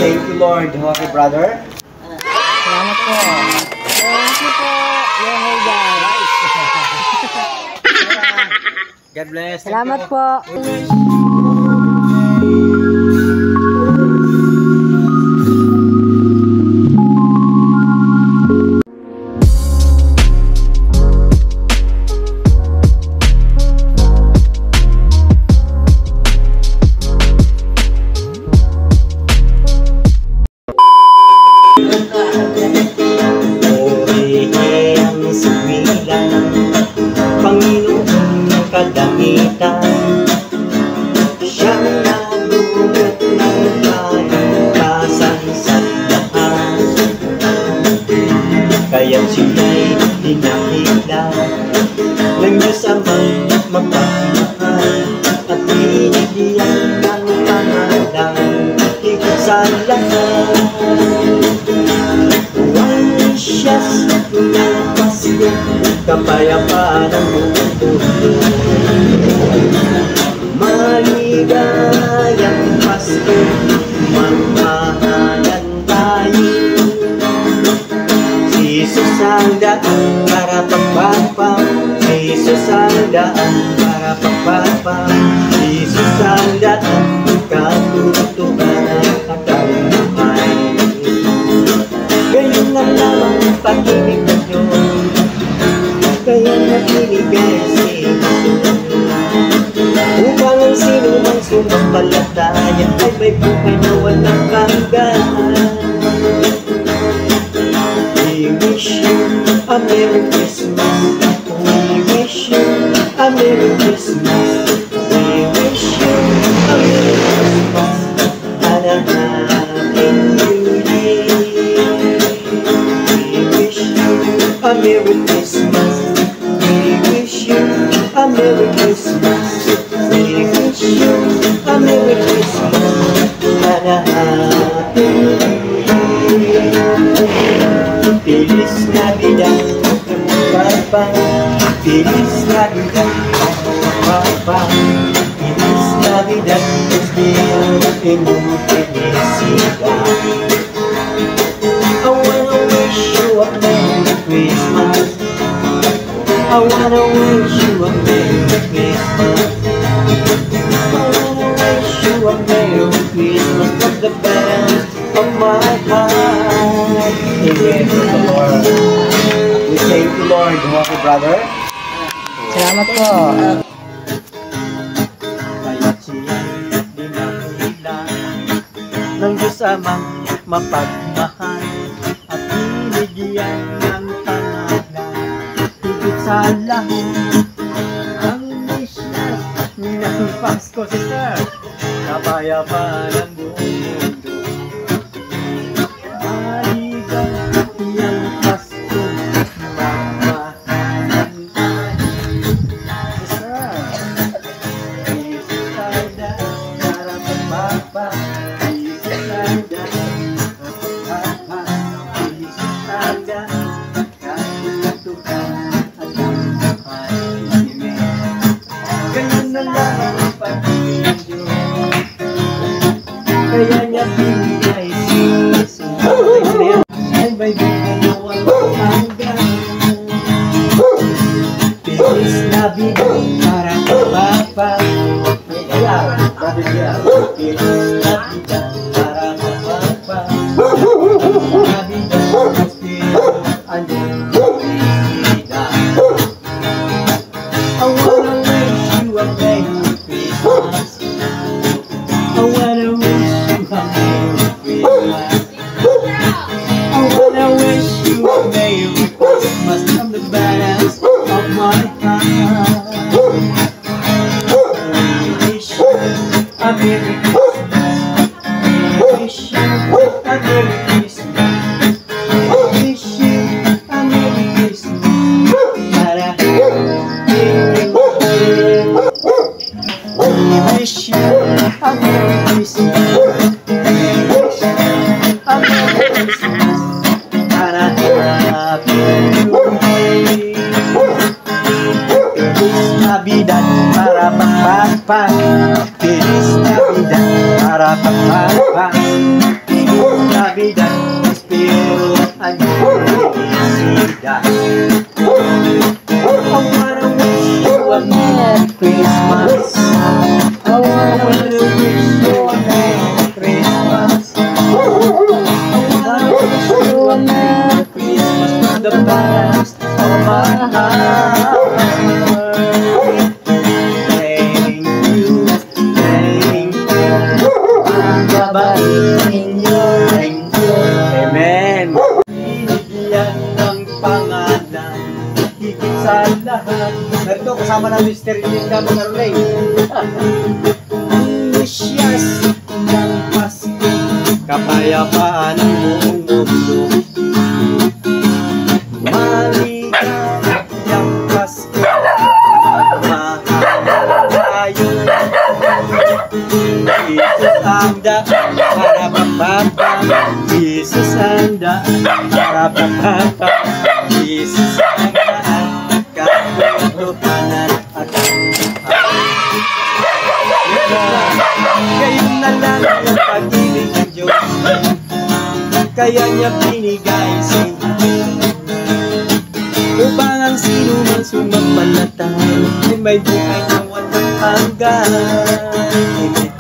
Thank you, Lord. Okay, brother. Salamat po. Thank you po. Yay, guys. God bless. Salamat po. Panginoon ng kalangitan, siyang nagugot ng kalikasan sa lahat. Kaya't siya'y dinakila ng Diyos Amang mapagmahal at binigyan ng pangalan higit sa lahat. Anxious ng Pasko, kapayapaan ng mundo. Maligayang Pasko, magmahalan tayo. Si Jesus ang daan para pagpapang, si Jesus ang daan para pagpapang, si Jesus ang daan katutukan at kaluhay. Ganyan lang lamang ang pag-ibig ng Diyos, kaya nagbibigay si Jesus. Upang ang sino mang sumampalataya ay may buhay na walang hanggan. We wish you a Merry Christmas. We wish you a Merry Christmas. We wish you a Merry Christmas and a Happy New Year. A Merry Christmas. We wish you a Merry Christmas. We wish you a Merry Christmas and a Happy New Year. Feliz Navidad, Papa. Feliz Navidad, Papa. Feliz Navidad, es día de tu felicidad. I wanna wish you a Merry Christmas. I wanna wish you a Merry Christmas. I wanna wish you a Merry Christmas from the bottom of my heart. Amen to the Lord. We thank you, Lord. Okay, brother. Salamat po. Kaya't siya'y dinakila ng Diyos Amang mapagmahal at binigyan ng pangalan higit sa lahat. Ang mission ng Pasko, sister, kapayapaan ng buong mundo. Maligayang Pasko, magmahalan tayo. Sister, Jesus ay daan para magpapa. Jesus ay daan para magpapa. Jesus ay daan katutukan at kaluhay. Amen. Ganyan na lang ang pag-ibig ng Diyos, kaya niya binigay si Jesus. Ay may binigay na walang hanggan. Feliz Navidad para Papa. Feliz Navidad para Papa. Navidad Espiritu andun felicidad. I wanna wish you a Merry Christmas. I wanna wish you a Merry Christmas. I wanna wish you a Merry Christmas from the bottom of my heart. We wish you a Merry Christmas. We wish you a Merry Christmas. We wish you a Merry Christmas. Para we wish you a Merry Christmas. A Merry Christmas and a Happy New Year. Feliz Navidad para Papa. Feliz Navidad para Papa. Navidad, espero ang felicidad. I wanna wish you a Merry Christmas. I wanna wish you a Merry Christmas. I wanna wish you a Merry Christmas from the bottom of my heart. Thank you, thank you. Ang babain niyo, thank you. Amen. Binigyan ng pangalan, higit sa lahat. Narito kasama ng Mr. Linda Manarlay. Wisyas ng Pasko, kapayapaan ng buong mundo. Maligayang Pasko, mahal tayo. Jesus ang daan para papapa, Jesus ang daan para papapa, Jesus ang daan, katotohanan at ngayon na lang ang pag-ibig ng Diyos, kaya niya binigay sa upang ang sino man sumampalataya ay may buhay na walang hanggan. Amen.